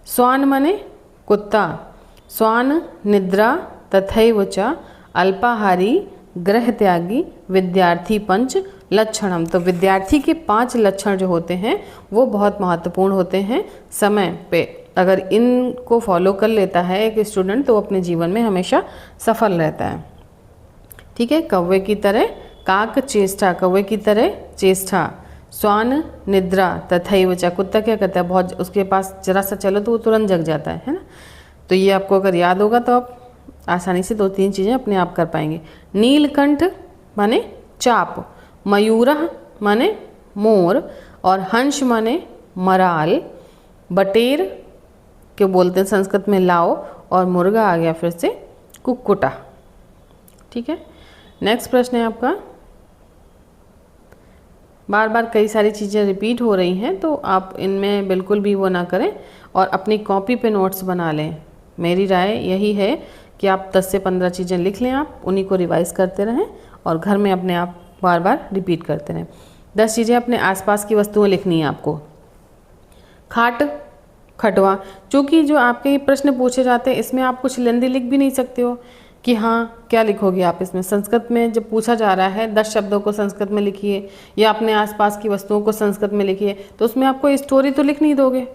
[SPEAKER 1] स्वान माने कुत्ता, स्वान निद्रा तथैव च, अल्पाहारी ग्रह त्यागी, विद्यार्थी पंच लक्षणम। तो विद्यार्थी के 5 लक्षण जो होते हैं वो बहुत महत्वपूर्ण होते हैं समय पे। अगर इनको फॉलो कर लेता है एक स्टूडेंट तो अपने जीवन में हमेशा सफल रहता है। ठीक है, कौवे की तरह काक चेष्टा, कौवे की तरह चेष्टा, स्वान निद्रा तथैव च, कुत्ता क्या करता है, बहुत उसके पास जरा सा चलो तो वो तुरंत जग जाता है ना। तो ये आपको अगर याद होगा तो आप आसानी से 2-3 चीज़ें अपने आप कर पाएंगे। नीलकंठ माने चाप, मयूरः माने मोर, और हंस माने मराल, बटेर के बोलते हैं संस्कृत में लाओ, और मुर्गा आ गया फिर से कुक्कुटा। ठीक है, नेक्स्ट प्रश्न है आपका, बार बार कई सारी चीज़ें रिपीट हो रही हैं तो आप इनमें बिल्कुल भी वो ना करें और अपनी कॉपी पे नोट्स बना लें। मेरी राय यही है कि आप 10 से 15 चीज़ें लिख लें, आप उन्हीं को रिवाइज़ करते रहें और घर में अपने आप बार बार रिपीट करते रहें। 10 चीज़ें अपने आसपास की वस्तुएं लिखनी है आपको। खाट, खटवा, चूँकि जो आपके ये प्रश्न पूछे जाते हैं इसमें आप कुछ लेंदी लिख भी नहीं सकते हो कि हाँ क्या लिखोगे आप इसमें। संस्कृत में जब पूछा जा रहा है 10 शब्दों को संस्कृत में लिखिए या अपने आसपास की वस्तुओं को संस्कृत में लिखिए, तो उसमें आपको स्टोरी तो लिख नहीं दोगे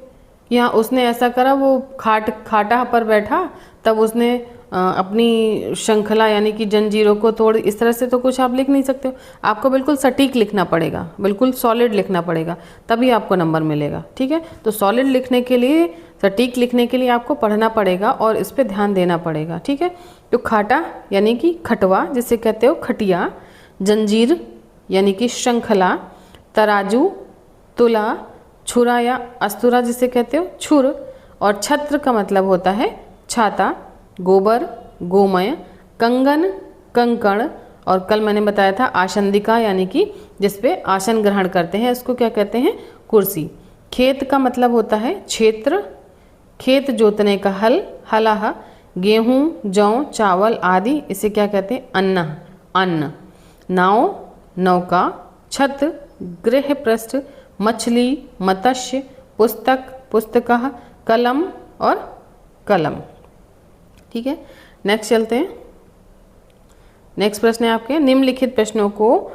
[SPEAKER 1] कि हाँ उसने ऐसा करा, वो खाटा पर बैठा तब उसने अपनी श्रृंखला यानी कि जंजीरों को तोड़, इस तरह से तो कुछ आप लिख नहीं सकते हो। आपको बिल्कुल सटीक लिखना पड़ेगा, बिल्कुल सॉलिड लिखना पड़ेगा, तभी आपको नंबर मिलेगा। ठीक है, तो सॉलिड लिखने के लिए, सटीक लिखने के लिए आपको पढ़ना पड़ेगा और इस पर ध्यान देना पड़ेगा। ठीक है, तो खाटा यानी कि खटवा जिसे कहते हो खटिया, जंजीर यानी कि श्रृंखला, तराजू, तुला, छुरा या अस्तुरा जिसे कहते हो छुर, और छत्र का मतलब होता है छाता, गोबर, गोमय, कंगन, कंकण, और कल मैंने बताया था आसंदिका यानी कि जिसपे आसन ग्रहण करते हैं इसको क्या कहते हैं, कुर्सी। खेत का मतलब होता है क्षेत्र, खेत जोतने का हल, हलाह, गेहूँ, जौ, चावल आदि इसे क्या कहते हैं, अन्न, अन्न। नाव, नौका, छत, गृह पृष्ठ, मछली, मत्स्य, पुस्तक, पुस्तकः, कलम और कलम। ठीक है, नेक्स्ट चलते हैं। नेक्स्ट प्रश्न है आपके, निम्नलिखित प्रश्नों को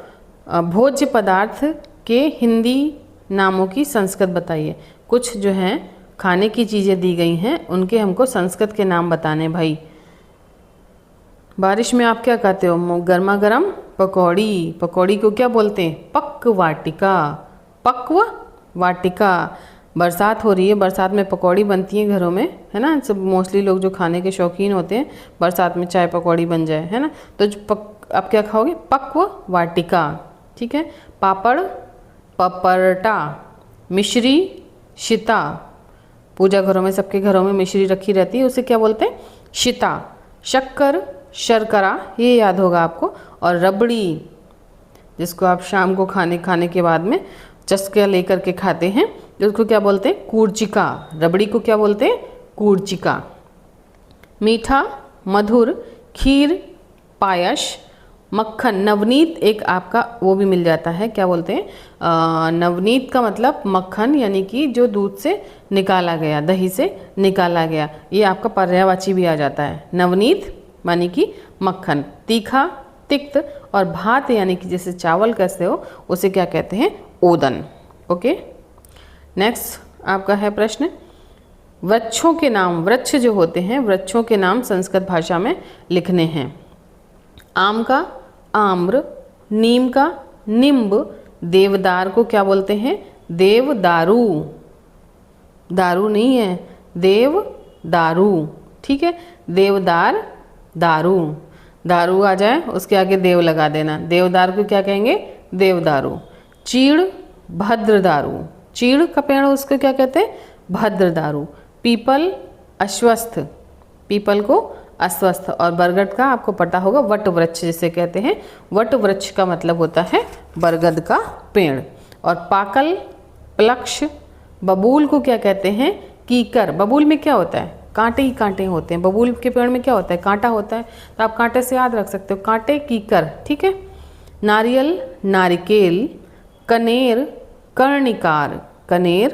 [SPEAKER 1] भोज्य पदार्थ के हिंदी नामों की संस्कृत बताइए। कुछ जो हैं खाने की चीज़ें दी गई हैं, उनके हमको संस्कृत के नाम बताने भाई। बारिश में आप क्या कहते हो? गर्मा गर्म पकौड़ी। पकौड़ी को क्या बोलते हैं? पक्व वाटिका। पक्व वाटिका। बरसात हो रही है, बरसात में पकौड़ी बनती है घरों में, है ना। सब मोस्टली लोग जो खाने के शौकीन होते हैं, बरसात में चाय पकौड़ी बन जाए, है ना, तो जो आप क्या खाओगे? पक्व वाटिका। ठीक है, पापड़ पपरटा, मिश्री शिता। पूजा घरों में, सबके घरों में मिश्री रखी रहती है, उसे क्या बोलते हैं? शिता। शक्कर शर्करा, ये याद होगा आपको। और रबड़ी, जिसको आप शाम को खाने के बाद में चस्का लेकर के खाते हैं, उसको क्या बोलते हैं? कूर्चिका। रबड़ी को क्या बोलते हैं? कूर्चिका। मीठा, मधुर, खीर, पायस, मक्खन। नवनीत एक आपका वो भी मिल जाता है, क्या बोलते हैं? नवनीत का मतलब मक्खन, यानी कि जो दूध से निकाला गया, दही से निकाला गया, ये आपका पर्यायवाची भी आ जाता है। नवनीत मानी कि मक्खन। तीखा, तिक्त, और भात यानी कि जैसे चावल कैसे हो, उसे क्या कहते हैं? ओदन। ओके, नेक्स्ट आपका है प्रश्न, वृक्षों के नाम। वृक्ष जो होते हैं, वृक्षों के नाम संस्कृत भाषा में लिखने हैं। आम का आम्र, नीम का निम्ब, देवदार को क्या बोलते हैं? देवदारू। दारू नहीं है, देवदारू। ठीक है, देवदार, दारू। दारू आ जाए उसके आगे देव लगा देना। देवदार को क्या कहेंगे? देवदारू। चीड़, भद्रदारू। चीड़ का पेड़ उसको क्या कहते हैं? भद्रदारू। पीपल, अश्वस्थ। पीपल को अस्वस्थ। और बरगद का आपको पता होगा, वट वृक्ष जिसे कहते हैं। वट वृक्ष का मतलब होता है बरगद का पेड़। और पाकल, प्लक्ष। बबूल को क्या कहते हैं? कीकर। बबूल में क्या होता है? कांटे ही कांटे होते हैं। बबूल के पेड़ में क्या होता है? कांटा होता है, तो आप कांटे से याद रख सकते हो, कांटे, कीकर। ठीक है, नारियल, नारिकेल। कनेर, कर्णिकार। कनेर,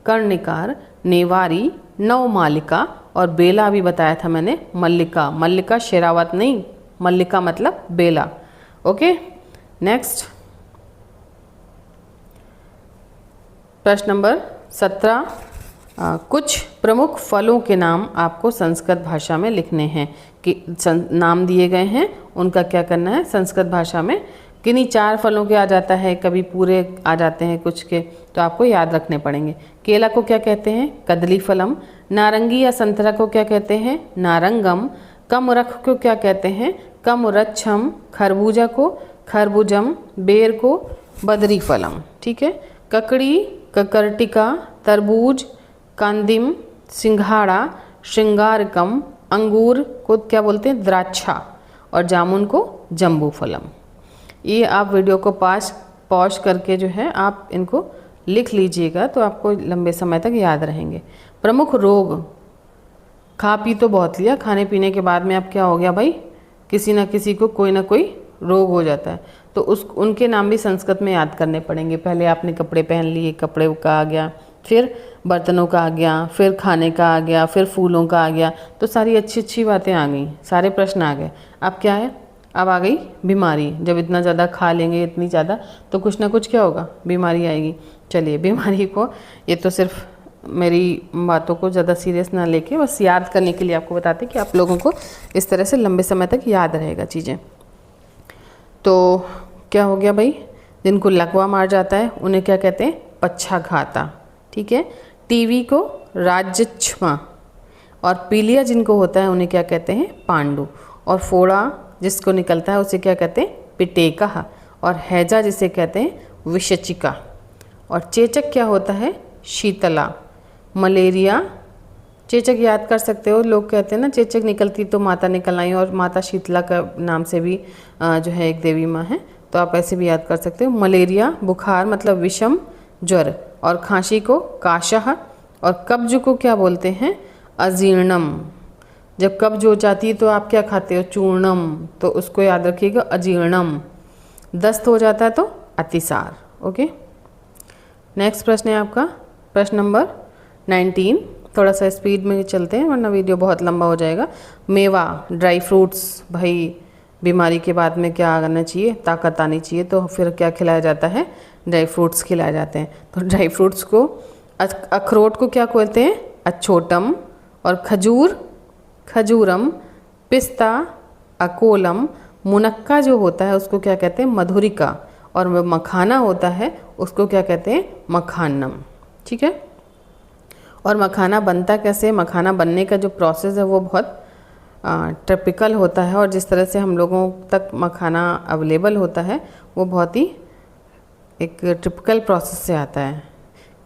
[SPEAKER 1] कर्णिकार। नेवारी, नवमालिका। और बेला भी बताया था मैंने, मल्लिका। मल्लिका शेरावत नहीं, मल्लिका मतलब बेला। ओके, नेक्स्ट प्रश्न नंबर 17। कुछ प्रमुख फलों के नाम आपको संस्कृत भाषा में लिखने हैं। कि नाम दिए गए हैं, उनका क्या करना है? संस्कृत भाषा में किन्हीं 4 फलों के आ जाता है, कभी पूरे आ जाते हैं कुछ के, तो आपको याद रखने पड़ेंगे। केला को क्या कहते हैं? कदली फलम। नारंगी या संतरा को क्या कहते हैं? नारंगम। कमरख को क्या कहते हैं? कमरच्छम। खरबूजा को खरबूजम। बेर को बदरी फलम। ठीक है, ककड़ी, ककर्टिका। तरबूज, कांदिम। सिंघाड़ा, श्रृंगारकम। अंगूर को क्या बोलते हैं? द्राक्षा। और जामुन को जम्बू फलम। ये आप वीडियो को पॉज करके जो है आप इनको लिख लीजिएगा, तो आपको लंबे समय तक याद रहेंगे। प्रमुख रोग। खा पी तो बहुत लिया, खाने पीने के बाद में अब क्या हो गया भाई? किसी ना किसी को कोई ना कोई रोग हो जाता है, तो उनके नाम भी संस्कृत में याद करने पड़ेंगे। पहले आपने कपड़े पहन लिए, कपड़े का आ गया, फिर बर्तनों का आ गया, फिर खाने का आ गया, फिर फूलों का आ गया, तो सारी अच्छी अच्छी बातें आ गई, सारे प्रश्न आ गए। अब क्या है? अब आ गई बीमारी। जब इतना ज़्यादा खा लेंगे, इतनी ज़्यादा, तो कुछ ना कुछ क्या होगा? बीमारी आएगी। चलिए, बीमारी को, ये तो सिर्फ मेरी बातों को ज़्यादा सीरियस ना लेके बस याद करने के लिए आपको बताते कि आप लोगों को इस तरह से लंबे समय तक याद रहेगा चीज़ें। तो क्या हो गया भाई? जिनको लकवा मार जाता है उन्हें क्या कहते हैं? पक्षाघाता। ठीक है, टीवी को राज्यक्षमा। और पीलिया जिनको होता है उन्हें क्या कहते हैं? पांडु। और फोड़ा जिसको निकलता है उसे क्या कहते हैं? पिटेका। और हैजा जिसे कहते हैं? विषचिका। और चेचक क्या होता है? शीतला। मलेरिया, चेचक याद कर सकते हो, लोग कहते हैं ना चेचक निकलती तो माता निकल आई, और माता शीतला का नाम से भी जो है एक देवी माँ है, तो आप ऐसे भी याद कर सकते हो। मलेरिया, बुखार मतलब विषम ज्वर। और खांसी को काशः। और कब्ज को क्या बोलते हैं? अजीर्णम। जब कब्ज हो जाती है तो आप क्या खाते हो? चूर्णम, तो उसको याद रखिएगा, अजीर्णम। दस्त हो जाता है तो अतिसार। ओके, नेक्स्ट प्रश्न है आपका प्रश्न नंबर 19। थोड़ा सा स्पीड में चलते हैं वरना वीडियो बहुत लंबा हो जाएगा। मेवा, ड्राई फ्रूट्स, भाई बीमारी के बाद में क्या आना चाहिए, ताकत आनी चाहिए, तो फिर क्या खिलाया जाता है, ड्राई फ्रूट्स खिलाए जाते हैं। तो ड्राई फ्रूट्स को, अखरोट को क्या कहते हैं, अछोटम, और खजूर खजूरम, पिस्ता अकोलम, मुनक्का जो होता है उसको क्या कहते हैं, मधुरिका, और मखाना होता है उसको क्या कहते हैं, मखानम। ठीक है। और मखाना बनता कैसे, मखाना बनने का जो प्रोसेस है वो बहुत टिपिकल होता है, और जिस तरह से हम लोगों तक मखाना अवेलेबल होता है वो बहुत ही एक टिपिकल प्रोसेस से आता है।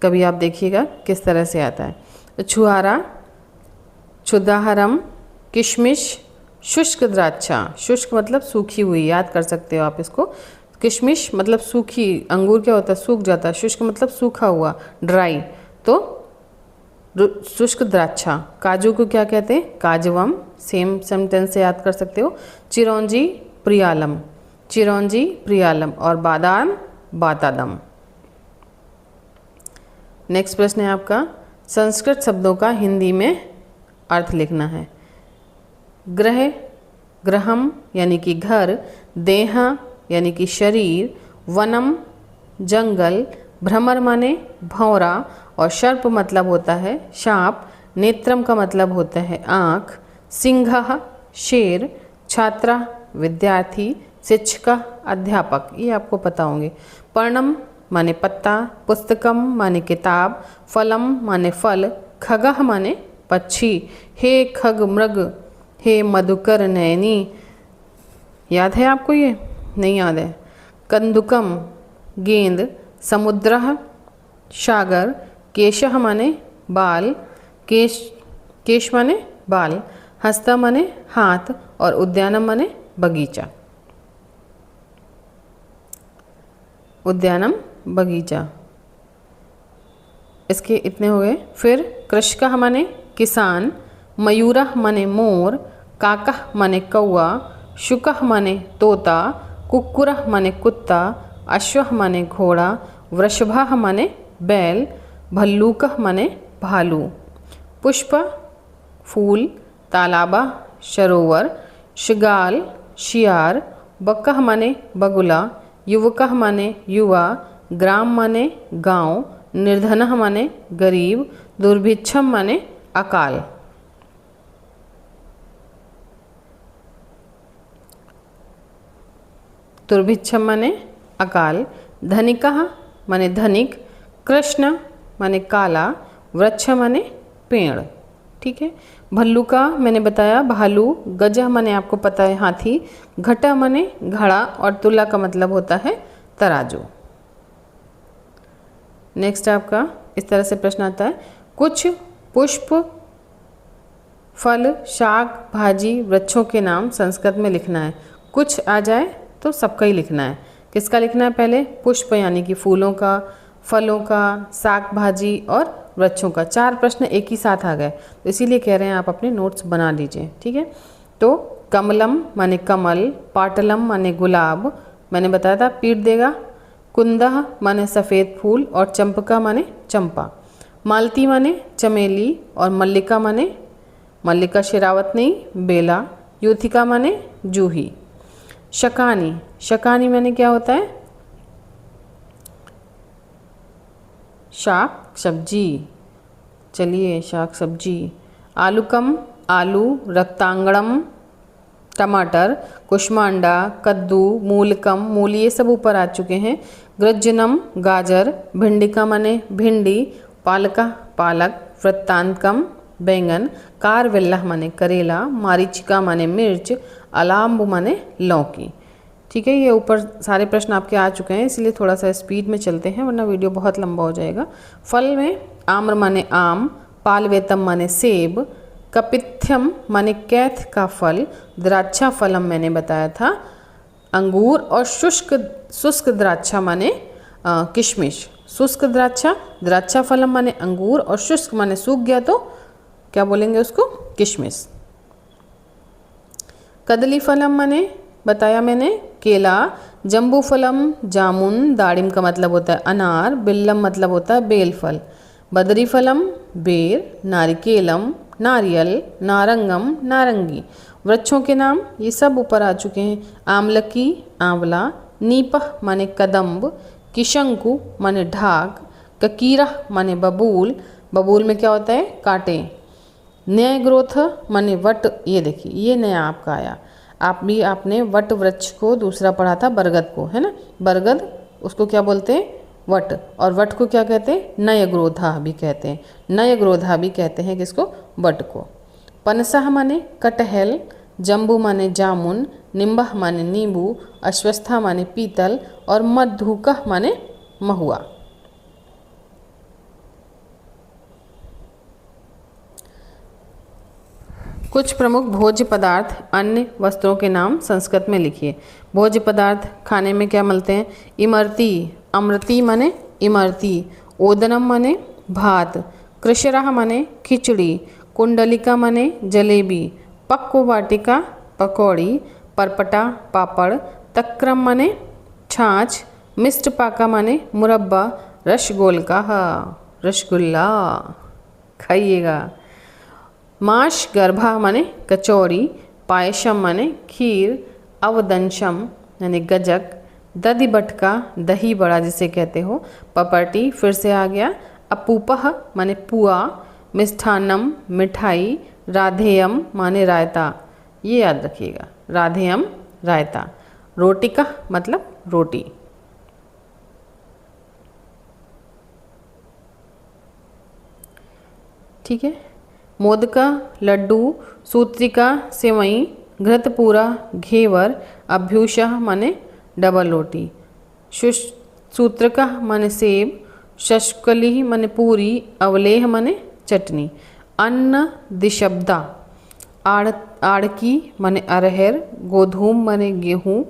[SPEAKER 1] कभी आप देखिएगा किस तरह से आता है। तो छुहारा, छुदाहरम, किशमिश, शुष्क द्राक्षा, शुष्क मतलब सूखी हुई, याद कर सकते हो आप इसको। किशमिश मतलब सूखी, अंगूर क्या होता है, सूख जाता है, शुष्क मतलब सूखा हुआ, ड्राई, तो शुष्क द्राक्षा। काजू को क्या कहते हैं, काजवम, सेम सेंटेंस से याद कर सकते हो। चिरौंजी, प्रियालम, चिरौंजी प्रियालम, और बादाम, बातादम। नेक्स्ट प्रश्न है आपका, संस्कृत शब्दों का हिंदी में अर्थ लिखना है। ग्रह, ग्रहम यानी कि घर, देह यानी कि शरीर, वनम जंगल, भ्रमर माने भौरा, और सर्प मतलब होता है सांप, नेत्रम का मतलब होता है आँख, सिंह शेर, छात्रा विद्यार्थी, शिक्षक अध्यापक, ये आपको पता होंगे। पर्णम माने पत्ता, पुस्तकम माने किताब, फलम माने फल, खगः माने पक्षी, हे खग मृग, हे मधुकर नयनी, याद है आपको, ये नहीं याद है। कंदुकम गेंद, समुद्र सागर, केशः माने बाल, केश माने बाल, हस्ता माने हाथ, और उद्यानम माने बगीचा, उद्यानम बगीचा। इसके इतने हो गए। फिर कृषकः माने किसान, मयूरः माने मोर, काकः माने कौआ, शुकः माने तोता, कुक्कुरः माने कुत्ता, अश्वः माने घोड़ा, वृषभः माने बैल, भल्लूकः माने भालू, पुष्प फूल, तालाबा सरोवर, शिगाल शियार, बकः माने बगुला, युवकः माने युवा, ग्राम माने गांव, निर्धनः माने गरीब, दुर्भिक्षम माने अकाल। दुर्भिक्षम माने अकाल, धनिकः माने धनिक, कृष्ण माने काला, वृक्ष माने पेड़। ठीक है। भल्लूका मैंने बताया भालू, गजा माने आपको पता है हाथी, घटा माने घड़ा, और तुला का मतलब होता है तराजू। नेक्स्ट आपका इस तरह से प्रश्न आता है, कुछ पुष्प फल शाक भाजी वृक्षों के नाम संस्कृत में लिखना है। कुछ आ जाए तो सबका ही लिखना है। किसका लिखना है पहले, पुष्प यानी कि फूलों का, फलों का, साग भाजी और वृक्षों का। 4 प्रश्न एक ही साथ आ गए, तो इसीलिए कह रहे हैं आप अपने नोट्स बना लीजिए। ठीक है। तो कमलम माने कमल, पाटलम माने गुलाब, मैंने बताया था पीट देगा, कुंदह माने सफ़ेद फूल, और चंपका माने चंपा, मालती माने चमेली, और मल्लिका माने मल्लिका शेरावत नहीं बेला, युथिका माने जूही। शकानी, शकानी माने क्या होता है, शाक सब्जी, चलिए शाक सब्जी। आलूकम आलू, रक्तांगणम टमाटर, कुष्मांडा कद्दू, मूलकम मूली, ये सब ऊपर आ चुके हैं। गृज्जनम गाजर, भिंडिका माने भिंडी, पालका पालक, वृत्तांतकम बैंगन, कारवेल्ला माने करेला, मारीचिका माने मिर्च, अलाम्ब माने लौकी। ठीक है। ये ऊपर सारे प्रश्न आपके आ चुके हैं, इसलिए थोड़ा सा स्पीड में चलते हैं वरना वीडियो बहुत लंबा हो जाएगा। फल में आम्र माने आम, पालवेतम माने सेब, कपिथ्यम माने कैथ का फल, द्राक्षा फलम मैंने बताया था अंगूर, और शुष्क द्राक्षा माने किशमिश। शुष्क द्राक्षा, द्राक्षा फलम माने अंगूर, और शुष्क माने सूख गया तो क्या बोलेंगे उसको, किशमिश। कदली फलम माने बताया मैंने केला, जम्बू फलम जामुन, दाड़िम का मतलब होता है अनार, बिल्लम मतलब होता है बेल फल, बदरीफलम बेर, नारिकेलम नारियल, नारंगम नारंगी। वृक्षों के नाम ये सब ऊपर आ चुके हैं। आमलकी आंवला, नीपह माने कदम्ब, किशंकु माने ढाक, ककीरा माने बबूल, बबूल में क्या होता है कांटे, न्याय ग्रोथ माने वट, ये देखिए ये नया आपका आया। आपने वट वृक्ष को दूसरा पढ़ा था बरगद को, है ना, बरगद उसको क्या बोलते हैं वट, और वट को क्या कहते हैं नयग्रोधा भी कहते हैं, नयग्रोधा भी कहते हैं किसको वट को। पनसह माने कटहल, जम्बू माने जामुन, निम्बह माने नींबू, अश्वस्था माने पीतल और मधुकह माने महुआ। कुछ प्रमुख भोज्य पदार्थ अन्य वस्त्रों के नाम संस्कृत में लिखिए। भोज्य पदार्थ खाने में क्या मिलते हैं, इमरती, अमृति माने इमरती, ओदनम माने भात, कृशराह माने खिचड़ी, कुंडलिका माने जलेबी, पक्व वाटिका पकौड़ी, परपटा पापड़, तक्रम माने छाछ, मिष्ट पाका माने मुरब्बा, रसगोलका रसगुल्ला खाइएगा, माश गर्भा माने कचौड़ी, पायसम माने खीर, अवदंशम यानी गजक, दधि बटका दही बड़ा जिसे कहते हो, पपरटी फिर से आ गया, अपूपह माने पुआ, मिष्ठान्नम मिठाई, राधेयम माने रायता, ये याद रखिएगा राधेयम रायता, रोटिका मतलब रोटी। ठीक है, मोदका लड्डू, सूत्रिका सेवई, घृतपूरा घेवर, अभ्यूषः माने डबल रोटी, सूत्रका माने सेब, शशकली माने पूरी, अवलेह माने चटनी। अन्न दिशब्दा, आड़की माने अरहर, गोधूम माने गेहूँ,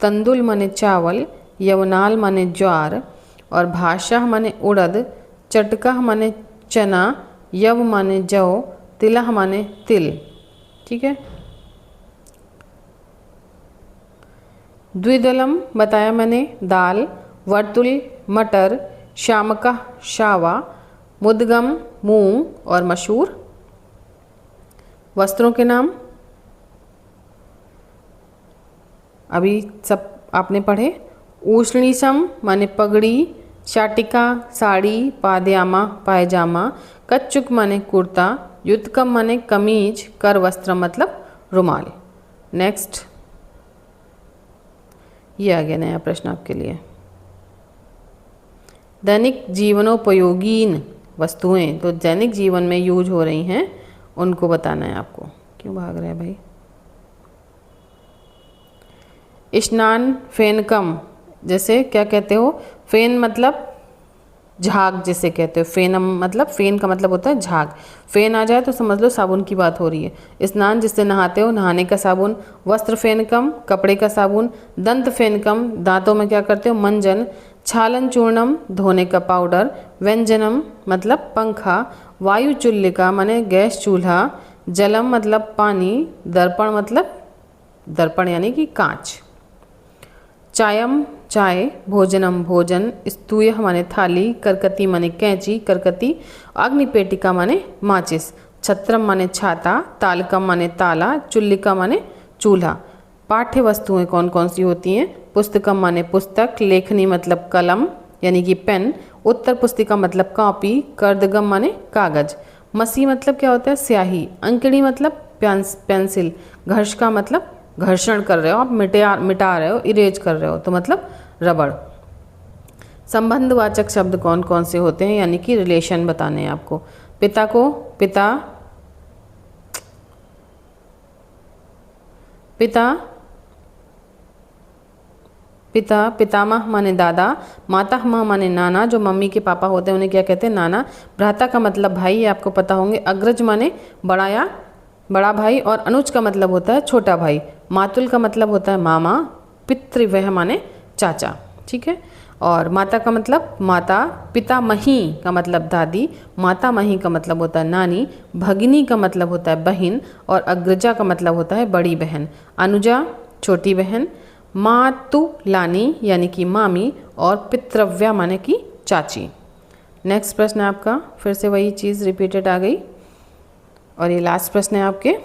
[SPEAKER 1] तंदुल माने चावल, यवनाल माने ज्वार और भाषा माने उड़द, चटका माने चना, यव माने जौ, तिलह माने तिल। ठीक है, द्विदलम बताया मैंने दाल, वर्तुल मटर, शामका शावा, मुदगम मूंग और मशहूर। वस्त्रों के नाम अभी सब आपने पढ़े। ऊष्णीसम माने पगड़ी, शाटिका साड़ी, पादयामा पायजामा, कच्चुक माने कुर्ता, युतकम माने कमीज, कर वस्त्र मतलब रुमाल। नेक्स्ट, ये आ गया नया प्रश्न आपके लिए। दैनिक जीवनोपयोगीन वस्तुएं, तो दैनिक जीवन में यूज हो रही हैं उनको बताना है आपको। क्यों भाग रहे हैं भाई। स्नान फेनकम, जैसे क्या कहते हो, फेन मतलब झाग जिसे कहते हो, फेनम मतलब फेन का मतलब होता है झाग, फेन आ जाए तो समझ लो साबुन की बात हो रही है। स्नान जिससे नहाते हो, नहाने का साबुन, वस्त्र फेनकम कपड़े का साबुन, दंत फेनकम दांतों में क्या करते हो मंजन, छालन चूर्णम धोने का पाउडर, व्यंजनम मतलब पंखा, वायु चुल्लिका माने गैस चूल्हा, जलम मतलब पानी, दर्पण मतलब दर्पण यानी कि कांच, चायम चाय, भोजनम भोजन, स्तूयः माने थाली, करकती माने कैंची करकती, अग्निपेटिका माने माचिस, छत्रम माने छाता, तालकम माने ताला, चुल्लिका माने चूल्हा। पाठ्य वस्तुएं कौन कौन सी होती हैं, पुस्तकम माने पुस्तक, लेखनी मतलब कलम यानी कि पेन, उत्तर पुस्तिका मतलब कॉपी, कर्दगम माने कागज, मसी मतलब क्या होता है स्याही, अंकड़ी मतलब पेंसिल, घर्षका मतलब घर्षण कर रहे हो आप, मिटा रहे हो, इरेज कर रहे हो तो मतलब रबड़। संबंधवाचक शब्द कौन कौन से होते हैं यानी कि रिलेशन बताने हैं आपको। पिता को पिता, पिता पिता, पितामह माने दादा, मातामह माने नाना, जो मम्मी के पापा होते हैं उन्हें क्या कहते हैं नाना। भ्राता का मतलब भाई, ये आपको पता होंगे। अग्रज माने बड़ा या बड़ा भाई, और अनुज का मतलब होता है छोटा भाई। मातुल का मतलब होता है मामा, पितृव्यः माने चाचा। ठीक है, और माता का मतलब माता, पितामही का मतलब दादी, मातामही का मतलब होता है नानी, भगिनी का मतलब होता है बहन, और अग्रजा का मतलब होता है बड़ी बहन, अनुजा छोटी बहन, मातुलानी यानी कि मामी, और पितृव्या माने कि चाची। नेक्स्ट प्रश्न है आपका, फिर से वही चीज़ रिपीटेड आ गई। और ये लास्ट प्रश्न है आपके,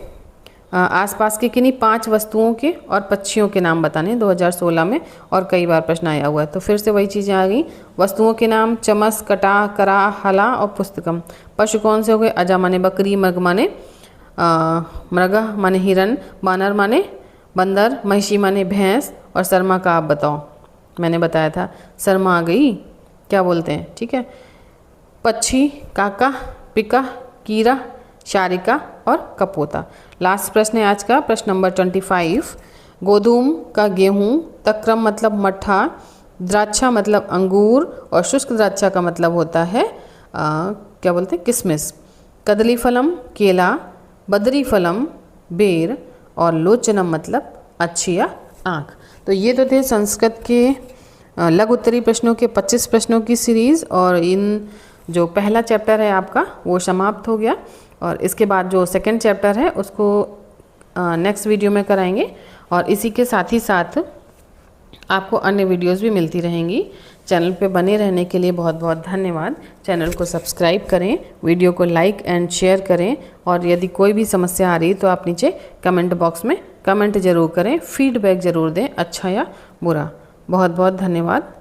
[SPEAKER 1] आसपास के किन्हीं 5 वस्तुओं के और पक्षियों के नाम बताने। 2016 में और कई बार प्रश्न आया हुआ है, तो फिर से वही चीज़ें आ गई। वस्तुओं के नाम चमस, कटा, करा, हला और पुस्तकम। पशु कौन से हो गए? अजा माने बकरी, मृग माने मृगा माने हिरन, बानर माने बंदर, महिषी माने भैंस, और शर्मा का आप बताओ। मैंने बताया था शर्मा आ गई, क्या बोलते हैं, ठीक है। पक्षी काका, पिका, कीरा, शारिका और कपोता। लास्ट प्रश्न है आज का, प्रश्न नंबर 25। गोधूम का गेहूँ, तक्रम मतलब मट्ठा, द्राक्षा मतलब अंगूर और शुष्क द्राक्षा का मतलब होता है क्या बोलते हैं, किशमिश। कदली फलम केला, बदरी फलम बेर और लोचनम मतलब अच्छी या आँख। तो ये तो थे संस्कृत के लघु उत्तरी प्रश्नों के 25 प्रश्नों की सीरीज़, और इन जो पहला चैप्टर है आपका वो समाप्त हो गया। और इसके बाद जो सेकंड चैप्टर है उसको नेक्स्ट वीडियो में कराएंगे। और इसी के साथ ही साथ आपको अन्य वीडियोस भी मिलती रहेंगी। चैनल पे बने रहने के लिए बहुत बहुत धन्यवाद। चैनल को सब्सक्राइब करें, वीडियो को लाइक एंड शेयर करें, और यदि कोई भी समस्या आ रही तो आप नीचे कमेंट बॉक्स में कमेंट ज़रूर करें, फीडबैक ज़रूर दें, अच्छा या बुरा। बहुत बहुत धन्यवाद।